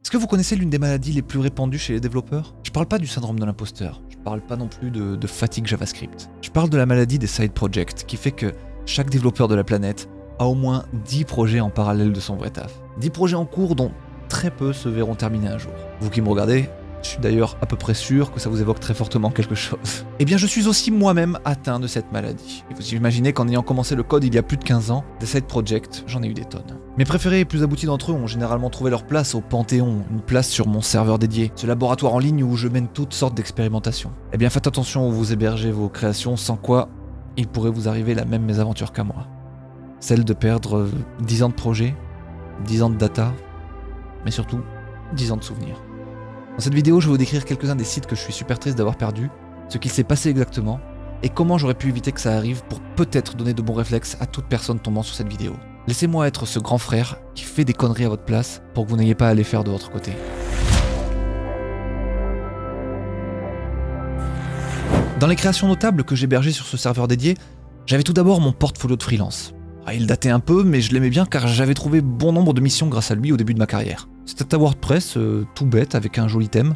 Est-ce que vous connaissez l'une des maladies les plus répandues chez les développeurs? Je parle pas du syndrome de l'imposteur, je parle pas non plus de fatigue JavaScript. Je parle de la maladie des side projects, qui fait que chaque développeur de la planète a au moins 10 projets en parallèle de son vrai taf. 10 projets en cours dont très peu se verront terminer un jour. Vous qui me regardez, je suis d'ailleurs à peu près sûr que ça vous évoque très fortement quelque chose. Eh bien je suis aussi moi-même atteint de cette maladie. Et vous imaginez qu'en ayant commencé le code il y a plus de 15 ans, des side projects, j'en ai eu des tonnes. Mes préférés et plus aboutis d'entre eux ont généralement trouvé leur place au Panthéon, une place sur mon serveur dédié, ce laboratoire en ligne où je mène toutes sortes d'expérimentations. Eh bien faites attention où vous hébergez vos créations, sans quoi il pourrait vous arriver la même mésaventure qu'à moi. Celle de perdre 10 ans de projet, 10 ans de data, mais surtout 10 ans de souvenirs. Dans cette vidéo, je vais vous décrire quelques-uns des sites que je suis super triste d'avoir perdus, ce qui s'est passé exactement, et comment j'aurais pu éviter que ça arrive pour peut-être donner de bons réflexes à toute personne tombant sur cette vidéo. Laissez-moi être ce grand frère qui fait des conneries à votre place pour que vous n'ayez pas à les faire de votre côté. Dans les créations notables que j'hébergeais sur ce serveur dédié, j'avais tout d'abord mon portfolio de freelance. Il datait un peu, mais je l'aimais bien car j'avais trouvé bon nombre de missions grâce à lui au début de ma carrière. C'était un WordPress tout bête avec un joli thème,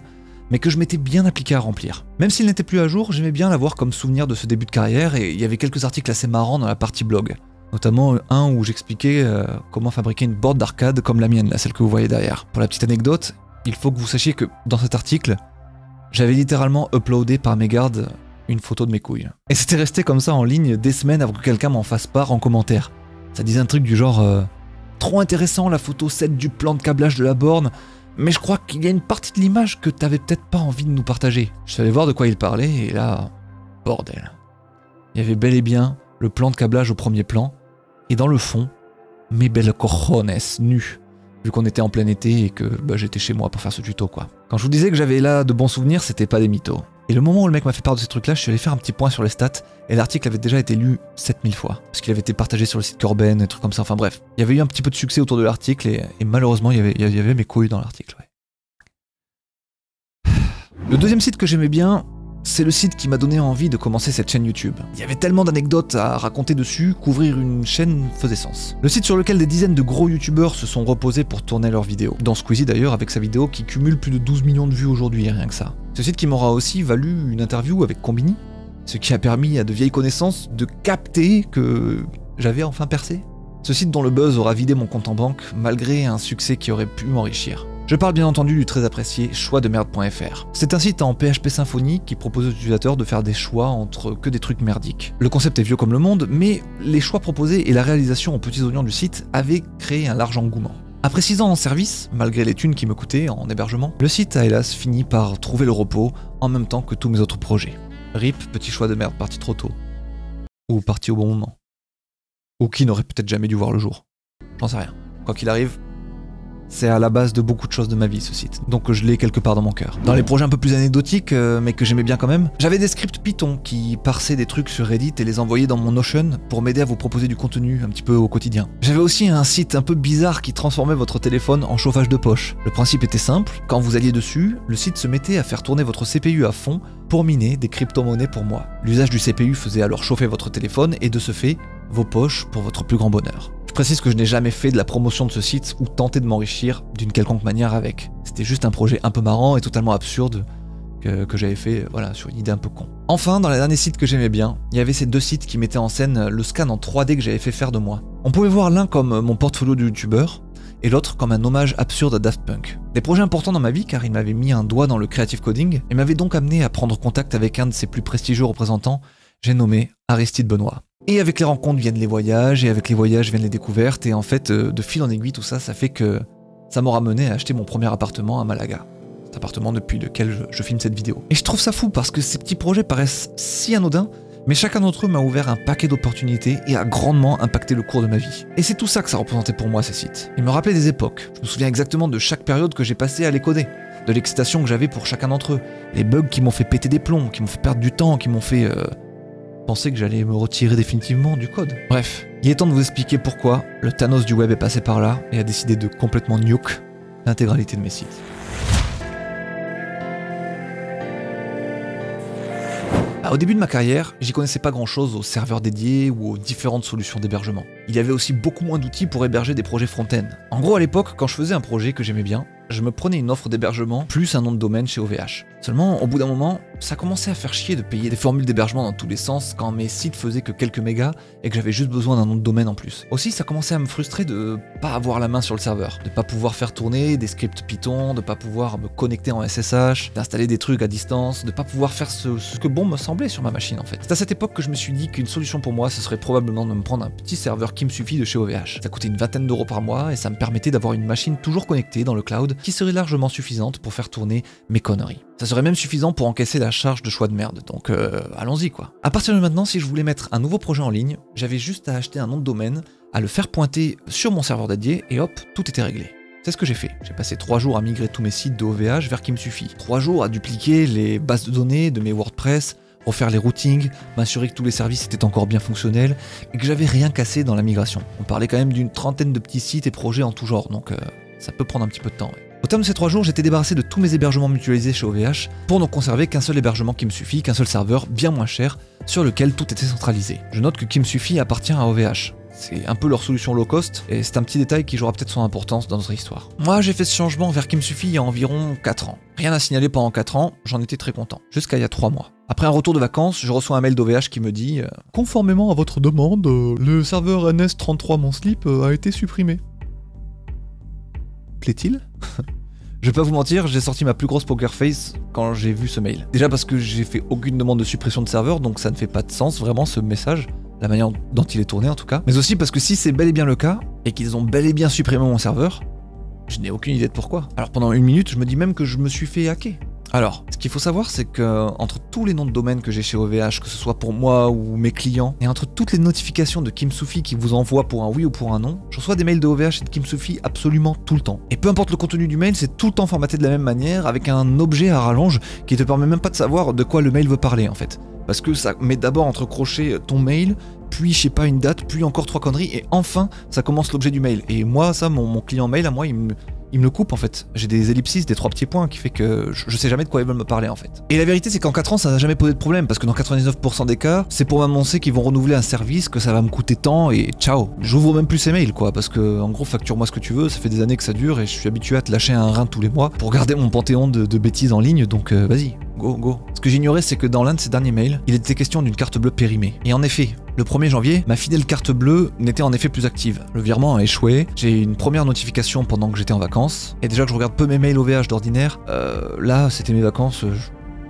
mais que je m'étais bien appliqué à remplir. Même s'il n'était plus à jour, j'aimais bien l'avoir comme souvenir de ce début de carrière et il y avait quelques articles assez marrants dans la partie blog. Notamment un où j'expliquais comment fabriquer une board d'arcade comme la mienne, là, celle que vous voyez derrière. Pour la petite anecdote, il faut que vous sachiez que dans cet article, j'avais littéralement uploadé par mégarde une photo de mes couilles. Et c'était resté comme ça en ligne des semaines avant que quelqu'un m'en fasse part en commentaire. Ça disait un truc du genre trop intéressant la photo 7 du plan de câblage de la borne, mais je crois qu'il y a une partie de l'image que t'avais peut-être pas envie de nous partager. Je suis allé voir de quoi il parlait et là, bordel. Il y avait bel et bien le plan de câblage au premier plan, et dans le fond, mes belles cojones nues, vu qu'on était en plein été et que j'étais chez moi pour faire ce tuto quoi. Quand je vous disais que j'avais là de bons souvenirs, c'était pas des mythos. Et le moment où le mec m'a fait part de ces trucs-là, je suis allé faire un petit point sur les stats, et l'article avait déjà été lu 7000 fois. Parce qu'il avait été partagé sur le site Corben, des trucs comme ça, enfin bref. Il y avait eu un petit peu de succès autour de l'article, et malheureusement, il y avait mes couilles dans l'article, ouais. Le deuxième site que j'aimais bien, c'est le site qui m'a donné envie de commencer cette chaîne YouTube. Il y avait tellement d'anecdotes à raconter dessus qu'ouvrir une chaîne faisait sens. Le site sur lequel des dizaines de gros youtubeurs se sont reposés pour tourner leurs vidéos. Dans Squeezie d'ailleurs, avec sa vidéo qui cumule plus de 12 millions de vues aujourd'hui, rien que ça. Ce site qui m'aura aussi valu une interview avec Combini, ce qui a permis à de vieilles connaissances de capter que j'avais enfin percé. Ce site dont le buzz aura vidé mon compte en banque, malgré un succès qui aurait pu m'enrichir. Je parle bien entendu du très apprécié choixdemerde.fr. C'est un site en PHP Symfony qui propose aux utilisateurs de faire des choix entre que des trucs merdiques. Le concept est vieux comme le monde, mais les choix proposés et la réalisation aux petits oignons du site avaient créé un large engouement. Après 6 ans en service, malgré les thunes qui me coûtaient en hébergement, le site a hélas fini par trouver le repos en même temps que tous mes autres projets. RIP, petit choix de merde parti trop tôt. Ou parti au bon moment. Ou qui n'aurait peut-être jamais dû voir le jour. J'en sais rien. Quoi qu'il arrive, c'est à la base de beaucoup de choses de ma vie ce site, donc je l'ai quelque part dans mon cœur. Dans les projets un peu plus anecdotiques, mais que j'aimais bien quand même, j'avais des scripts Python qui parsaient des trucs sur Reddit et les envoyaient dans mon Notion pour m'aider à vous proposer du contenu un petit peu au quotidien. J'avais aussi un site un peu bizarre qui transformait votre téléphone en chauffage de poche. Le principe était simple, quand vous alliez dessus, le site se mettait à faire tourner votre CPU à fond pour miner des crypto-monnaies pour moi. L'usage du CPU faisait alors chauffer votre téléphone et de ce fait, vos poches pour votre plus grand bonheur. Je précise que je n'ai jamais fait de la promotion de ce site ou tenté de m'enrichir d'une quelconque manière avec. C'était juste un projet un peu marrant et totalement absurde que j'avais fait voilà, sur une idée un peu con. Enfin, dans les derniers sites que j'aimais bien, il y avait ces deux sites qui mettaient en scène le scan en 3D que j'avais fait faire de moi. On pouvait voir l'un comme mon portfolio de youtubeur et l'autre comme un hommage absurde à Daft Punk. Des projets importants dans ma vie car il m'avait mis un doigt dans le creative coding et m'avait donc amené à prendre contact avec un de ses plus prestigieux représentants, j'ai nommé Aristide Benoît. Et avec les rencontres viennent les voyages, et avec les voyages viennent les découvertes, et en fait, de fil en aiguille, tout ça, ça fait que ça m'aura mené à acheter mon premier appartement à Malaga. Cet appartement depuis lequel je filme cette vidéo. Et je trouve ça fou parce que ces petits projets paraissent si anodins, mais chacun d'entre eux m'a ouvert un paquet d'opportunités et a grandement impacté le cours de ma vie. Et c'est tout ça que ça représentait pour moi, ces sites. Il me rappelait des époques. Je me souviens exactement de chaque période que j'ai passée à les coder, de l'excitation que j'avais pour chacun d'entre eux, les bugs qui m'ont fait péter des plombs, qui m'ont fait perdre du temps, qui m'ont fait penser que j'allais me retirer définitivement du code. Bref, il est temps de vous expliquer pourquoi le Thanos du web est passé par là et a décidé de complètement nuke l'intégralité de mes sites. Au début de ma carrière, j'y connaissais pas grand chose aux serveurs dédiés ou aux différentes solutions d'hébergement. Il y avait aussi beaucoup moins d'outils pour héberger des projets front-end. En gros, à l'époque, quand je faisais un projet que j'aimais bien, je me prenais une offre d'hébergement plus un nom de domaine chez OVH. Seulement, au bout d'un moment, ça commençait à faire chier de payer des formules d'hébergement dans tous les sens quand mes sites faisaient que quelques mégas et que j'avais juste besoin d'un nom de domaine en plus. Aussi, ça commençait à me frustrer de pas avoir la main sur le serveur, de pas pouvoir faire tourner des scripts Python, de pas pouvoir me connecter en SSH, d'installer des trucs à distance, de pas pouvoir faire ce que bon me semblait sur ma machine en fait. C'est à cette époque que je me suis dit qu'une solution pour moi, ce serait probablement de me prendre un petit serveur qui me suffit de chez OVH. Ça coûtait une vingtaine d'euros par mois et ça me permettait d'avoir une machine toujours connectée dans le cloud qui serait largement suffisante pour faire tourner mes conneries. Ça serait même suffisant pour encaisser la charge de choix de merde, donc allons-y quoi. À partir de maintenant, si je voulais mettre un nouveau projet en ligne, j'avais juste à acheter un nom de domaine, à le faire pointer sur mon serveur dédié et hop, tout était réglé. C'est ce que j'ai fait. J'ai passé 3 jours à migrer tous mes sites de OVH vers qui me suffit. 3 jours à dupliquer les bases de données de mes WordPress, refaire les routings, m'assurer que tous les services étaient encore bien fonctionnels et que j'avais rien cassé dans la migration. On parlait quand même d'une trentaine de petits sites et projets en tout genre, donc ça peut prendre un petit peu de temps. Ouais. Au terme de ces 3 jours, j'étais débarrassé de tous mes hébergements mutualisés chez OVH pour ne conserver qu'un seul hébergement qui me suffit, qu'un seul serveur bien moins cher sur lequel tout était centralisé. Je note que qui me suffit appartient à OVH. C'est un peu leur solution low cost et c'est un petit détail qui jouera peut-être son importance dans notre histoire. Moi, j'ai fait ce changement vers qui me suffit il y a environ 4 ans. Rien à signaler pendant 4 ans, j'en étais très content. Jusqu'à il y a 3 mois. Après un retour de vacances, je reçois un mail d'OVH qui me dit conformément à votre demande, le serveur NS33 monslip a été supprimé. Plaît-il? Je vais pas vous mentir, j'ai sorti ma plus grosse poker face quand j'ai vu ce mail. Déjà parce que j'ai fait aucune demande de suppression de serveur, donc ça ne fait pas de sens vraiment ce message, la manière dont il est tourné en tout cas. Mais aussi parce que si c'est bel et bien le cas, et qu'ils ont bel et bien supprimé mon serveur, je n'ai aucune idée de pourquoi. Alors pendant 1 minute, je me dis même que je me suis fait hacker. Alors, ce qu'il faut savoir, c'est que entre tous les noms de domaine que j'ai chez OVH, que ce soit pour moi ou mes clients, et entre toutes les notifications de Kimsufi qui vous envoie pour un oui ou pour un non, je reçois des mails de OVH et de Kimsufi absolument tout le temps. Et peu importe le contenu du mail, c'est tout le temps formaté de la même manière, avec un objet à rallonge qui te permet même pas de savoir de quoi le mail veut parler en fait. Parce que ça met d'abord entre crochets ton mail, puis je sais pas une date, puis encore 3 conneries, et enfin ça commence l'objet du mail. Et moi, ça, mon client mail à moi, il me le coupe en fait. J'ai des ellipses, des 3 petits points qui fait que je sais jamais de quoi ils veulent me parler en fait. Et la vérité c'est qu'en 4 ans ça n'a jamais posé de problème parce que dans 99% des cas, c'est pour m'annoncer qu'ils vont renouveler un service, que ça va me coûter tant et ciao. J'ouvre même plus ces mails quoi parce que en gros facture-moi ce que tu veux, ça fait des années que ça dure et je suis habitué à te lâcher un rein tous les mois pour garder mon panthéon de bêtises en ligne donc vas-y. Go. Ce que j'ignorais, c'est que dans l'un de ces derniers mails, il était question d'une carte bleue périmée. Et en effet, le 1er janvier, ma fidèle carte bleue n'était en effet plus active. Le virement a échoué, j'ai eu une première notification pendant que j'étais en vacances, et déjà que je regarde peu mes mails OVH d'ordinaire, là, c'était mes vacances,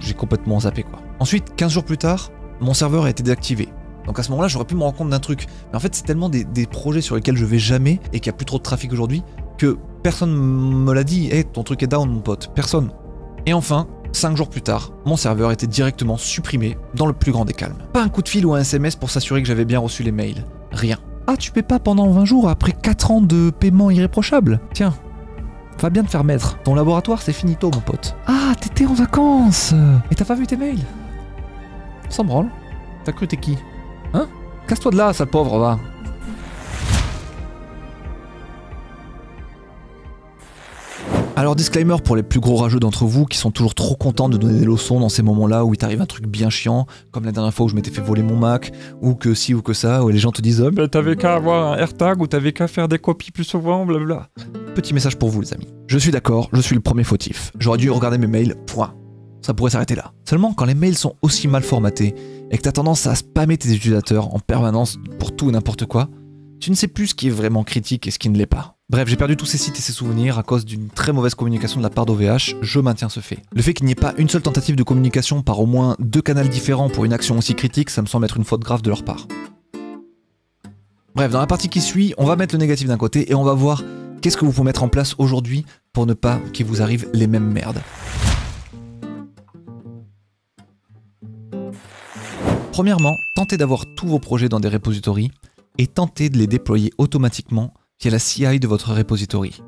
j'ai complètement zappé quoi. Ensuite, 15 jours plus tard, mon serveur a été désactivé. Donc à ce moment-là, j'aurais pu me rendre compte d'un truc. Mais en fait, c'est tellement des projets sur lesquels je vais jamais, et qu'il n'y a plus trop de trafic aujourd'hui, que personne me l'a dit, hey, ton truc est down mon pote, personne. Et enfin, 5 jours plus tard, mon serveur était directement supprimé dans le plus grand des calmes. Pas un coup de fil ou un SMS pour s'assurer que j'avais bien reçu les mails. Rien. Ah, tu paies pas pendant 20 jours après 4 ans de paiement irréprochable? Tiens, va bien te faire mettre. Ton laboratoire, c'est finito, mon pote. Ah, t'étais en vacances. Et t'as pas vu tes mails? Sans branle. T'as cru t'es qui? Hein? Casse-toi de là, sale pauvre, va. Alors disclaimer pour les plus gros rageux d'entre vous qui sont toujours trop contents de donner des leçons dans ces moments-là où il t'arrive un truc bien chiant, comme la dernière fois où je m'étais fait voler mon Mac, ou que ci ou que ça, où les gens te disent « Oh, ben t'avais qu'à avoir un AirTag ou t'avais qu'à faire des copies plus souvent, blablabla. » Petit message pour vous les amis. Je suis d'accord, je suis le premier fautif. J'aurais dû regarder mes mails, point. Ça pourrait s'arrêter là. Seulement quand les mails sont aussi mal formatés et que t'as tendance à spammer tes utilisateurs en permanence pour tout et n'importe quoi, tu ne sais plus ce qui est vraiment critique et ce qui ne l'est pas. Bref, j'ai perdu tous ces sites et ces souvenirs à cause d'une très mauvaise communication de la part d'OVH, je maintiens ce fait. Le fait qu'il n'y ait pas une seule tentative de communication par au moins 2 canaux différents pour une action aussi critique, ça me semble être une faute grave de leur part. Bref, dans la partie qui suit, on va mettre le négatif d'un côté et on va voir qu'est-ce que vous pouvez mettre en place aujourd'hui pour ne pas qu'il vous arrive les mêmes merdes. Premièrement, tentez d'avoir tous vos projets dans des repositories et tentez de les déployer automatiquement via la CI de votre repository.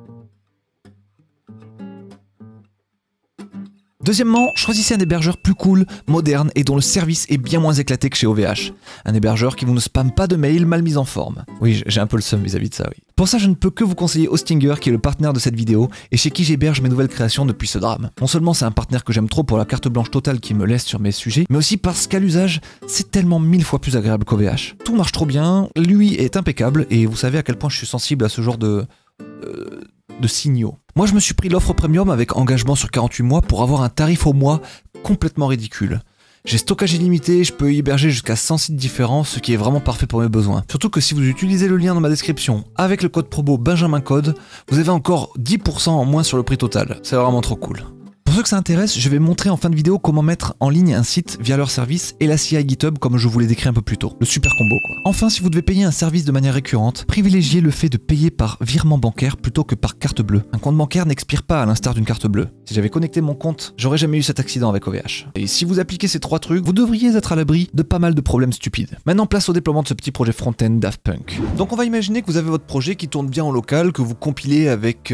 Deuxièmement, choisissez un hébergeur plus cool, moderne et dont le service est bien moins éclaté que chez OVH. Un hébergeur qui vous ne spamme pas de mails mal mis en forme. Oui, j'ai un peu le seum vis-à-vis de ça, oui. Pour ça, je ne peux que vous conseiller Hostinger qui est le partenaire de cette vidéo et chez qui j'héberge mes nouvelles créations depuis ce drame. Non seulement c'est un partenaire que j'aime trop pour la carte blanche totale qu'il me laisse sur mes sujets, mais aussi parce qu'à l'usage, c'est tellement 1000 fois plus agréable qu'OVH. Tout marche trop bien, lui est impeccable et vous savez à quel point je suis sensible à ce genre de signaux. Moi je me suis pris l'offre premium avec engagement sur 48 mois pour avoir un tarif au mois complètement ridicule. J'ai stockage illimité, je peux héberger jusqu'à 100 sites différents, ce qui est vraiment parfait pour mes besoins. Surtout que si vous utilisez le lien dans ma description avec le code promo BenjaminCode, vous avez encore 10% en moins sur le prix total. C'est vraiment trop cool. Pour ceux que ça intéresse, je vais montrer en fin de vidéo comment mettre en ligne un site via leur service et la CI GitHub comme je vous l'ai décrit un peu plus tôt. Le super combo quoi. Enfin, si vous devez payer un service de manière récurrente, privilégiez le fait de payer par virement bancaire plutôt que par carte bleue. Un compte bancaire n'expire pas à l'instar d'une carte bleue. Si j'avais connecté mon compte, j'aurais jamais eu cet accident avec OVH. Et si vous appliquez ces 3 trucs, vous devriez être à l'abri de pas mal de problèmes stupides. Maintenant, place au déploiement de ce petit projet front-end Daft Punk. Donc on va imaginer que vous avez votre projet qui tourne bien en local, que vous compilez avec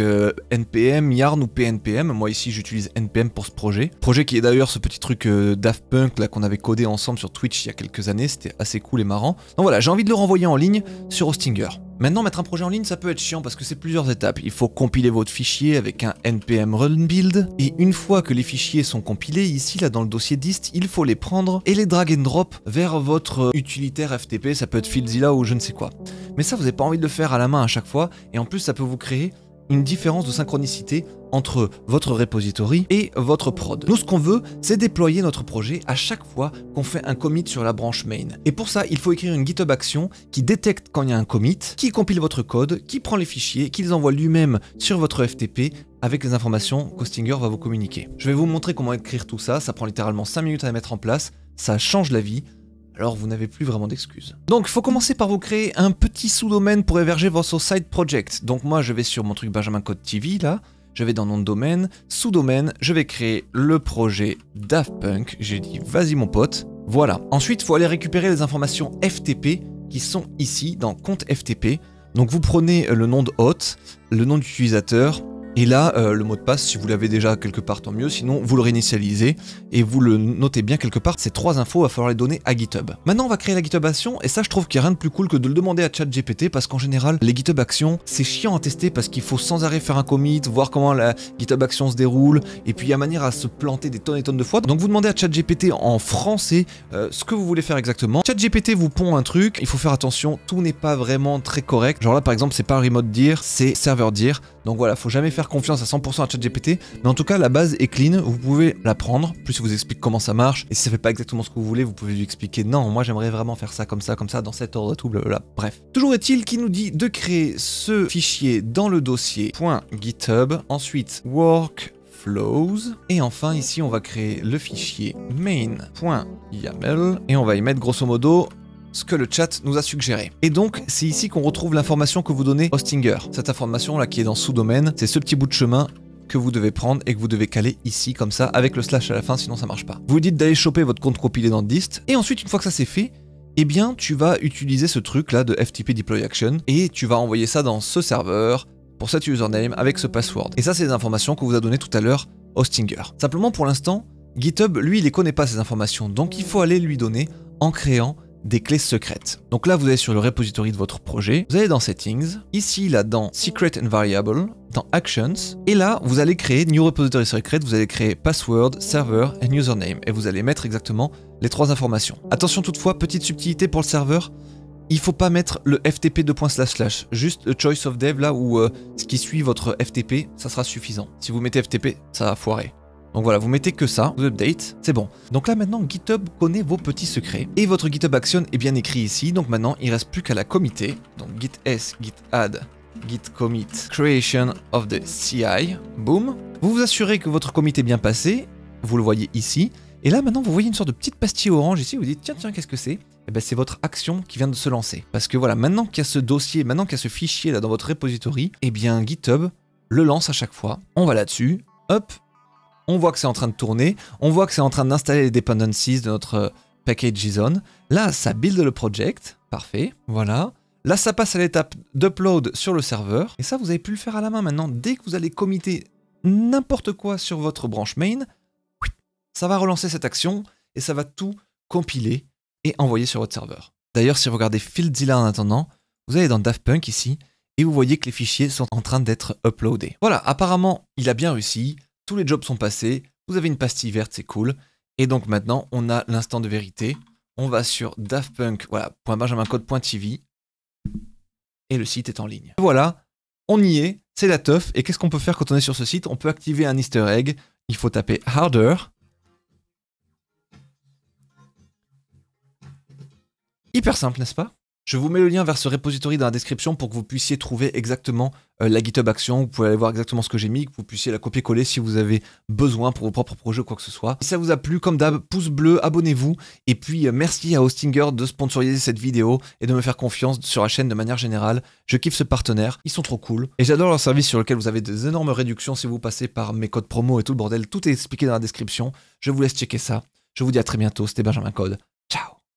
NPM, Yarn ou PNPM. Moi ici j'utilise NPM pour ce projet. Projet qui est d'ailleurs ce petit truc Daft Punk là qu'on avait codé ensemble sur Twitch il y a quelques années, c'était assez cool et marrant. Donc voilà, j'ai envie de le renvoyer en ligne sur Hostinger. Maintenant, mettre un projet en ligne, ça peut être chiant parce que c'est plusieurs étapes. Il faut compiler votre fichier avec un npm run build. Et une fois que les fichiers sont compilés, ici, là, dans le dossier dist, il faut les prendre et les drag and drop vers votre utilitaire FTP. Ça peut être FileZilla ou je ne sais quoi. Mais ça, vous n'avez pas envie de le faire à la main à chaque fois. Et en plus, ça peut vous créer une différence de synchronicité entre votre repository et votre prod. Nous, ce qu'on veut, c'est déployer notre projet à chaque fois qu'on fait un commit sur la branche main. Et pour ça, il faut écrire une GitHub action qui détecte quand il y a un commit, qui compile votre code, qui prend les fichiers, qui les envoie lui-même sur votre FTP avec les informations qu'Hostinger va vous communiquer. Je vais vous montrer comment écrire tout ça, ça prend littéralement 5 minutes à mettre en place, ça change la vie. Alors vous n'avez plus vraiment d'excuses. Donc il faut commencer par vous créer un petit sous-domaine pour héberger votre side project. Donc moi je vais sur mon truc BenjaminCode TV là, je vais dans nom de domaine, sous-domaine, je vais créer le projet Daft Punk, j'ai dit vas-y mon pote, voilà. Ensuite il faut aller récupérer les informations FTP qui sont ici dans compte FTP. Donc vous prenez le nom de hôte, le nom d'utilisateur, et là, le mot de passe, si vous l'avez déjà quelque part, tant mieux. Sinon, vous le réinitialisez et vous le notez bien quelque part. Ces 3 infos, il va falloir les donner à GitHub. Maintenant, on va créer la GitHub Action. Et ça, je trouve qu'il n'y a rien de plus cool que de le demander à ChatGPT. Parce qu'en général, les GitHub Actions, c'est chiant à tester parce qu'il faut sans arrêt faire un commit, voir comment la GitHub Action se déroule. Et puis, il y a manière à se planter des tonnes et tonnes de fois. Donc, vous demandez à ChatGPT en français ce que vous voulez faire exactement. ChatGPT vous pond un truc. Il faut faire attention, tout n'est pas vraiment très correct. Genre là, par exemple, c'est pas remote dir, c'est server dir. Donc voilà, faut jamais faire confiance à 100% à ChatGPT, mais en tout cas la base est clean, vous pouvez la prendre, plus il vous explique comment ça marche, et si ça fait pas exactement ce que vous voulez, vous pouvez lui expliquer non, moi j'aimerais vraiment faire ça, dans cet ordre, tout blablabla, bref. Toujours est-il qu'il nous dit de créer ce fichier dans le dossier .github, ensuite workflows, et enfin ici on va créer le fichier main.yaml, et on va y mettre grosso modo ce que le chat nous a suggéré. Et donc, c'est ici qu'on retrouve l'information que vous donnez Hostinger. Cette information là qui est dans sous-domaine, c'est ce petit bout de chemin que vous devez prendre et que vous devez caler ici comme ça avec le slash à la fin, sinon ça marche pas. Vous lui dites d'aller choper votre compte compilé dans le dist et ensuite une fois que ça c'est fait, eh bien tu vas utiliser ce truc là de FTP deploy action et tu vas envoyer ça dans ce serveur pour cet username avec ce password. Et ça c'est les informations que vous a donné tout à l'heure Hostinger. Simplement pour l'instant, GitHub lui il les connaît pas ces informations, donc il faut aller lui donner en créant des clés secrètes. Donc là, vous allez sur le repository de votre projet, vous allez dans Settings, ici, là, dans Secret and Variable, dans Actions, et là, vous allez créer New Repository Secret, vous allez créer Password, Server and Username, et vous allez mettre exactement les 3 informations. Attention toutefois, petite subtilité pour le serveur, il faut pas mettre le FTP : juste le choice of dev là où ce qui suit votre FTP, ça sera suffisant. Si vous mettez FTP, ça va foirer. Donc voilà, vous mettez que ça, vous update, c'est bon. Donc là maintenant, GitHub connaît vos petits secrets. Et votre GitHub Action est bien écrit ici, donc maintenant il reste plus qu'à la committer. Donc git s, git add, git commit, creation of the CI, boom. Vous vous assurez que votre commit est bien passé, vous le voyez ici. Et là maintenant vous voyez une sorte de petite pastille orange ici, vous dites tiens qu'est-ce que c'est? Eh ben c'est votre action qui vient de se lancer. Parce que voilà, maintenant qu'il y a ce dossier, maintenant qu'il y a ce fichier là dans votre repository, eh bien GitHub le lance à chaque fois. On va là-dessus, hop. On voit que c'est en train de tourner, on voit que c'est en train d'installer les dependencies de notre package JSON. Là, ça build le project, parfait, voilà. Là, ça passe à l'étape d'upload sur le serveur. Et ça, vous avez pu le faire à la main maintenant. Dès que vous allez committer n'importe quoi sur votre branche main, ça va relancer cette action et ça va tout compiler et envoyer sur votre serveur. D'ailleurs, si vous regardez FileZilla en attendant, vous allez dans Daft Punk ici et vous voyez que les fichiers sont en train d'être uploadés. Voilà, apparemment, il a bien réussi. Tous les jobs sont passés, vous avez une pastille verte, c'est cool. Et donc maintenant, on a l'instant de vérité. On va sur daftpunk, voilà, .benjamincode.tv et le site est en ligne. Voilà, on y est, c'est la teuf. Et qu'est-ce qu'on peut faire quand on est sur ce site? On peut activer un easter egg. Il faut taper harder. Hyper simple, n'est-ce pas? Je vous mets le lien vers ce repository dans la description pour que vous puissiez trouver exactement la GitHub Action. Vous pouvez aller voir exactement ce que j'ai mis, que vous puissiez la copier-coller si vous avez besoin pour vos propres projets ou quoi que ce soit. Si ça vous a plu, comme d'hab, pouce bleu, abonnez-vous. Et puis merci à Hostinger de sponsoriser cette vidéo et de me faire confiance sur la chaîne de manière générale. Je kiffe ce partenaire, ils sont trop cool. Et j'adore leur service sur lequel vous avez des énormes réductions si vous passez par mes codes promo et tout le bordel. Tout est expliqué dans la description. Je vous laisse checker ça. Je vous dis à très bientôt, c'était Benjamin Code. Ciao.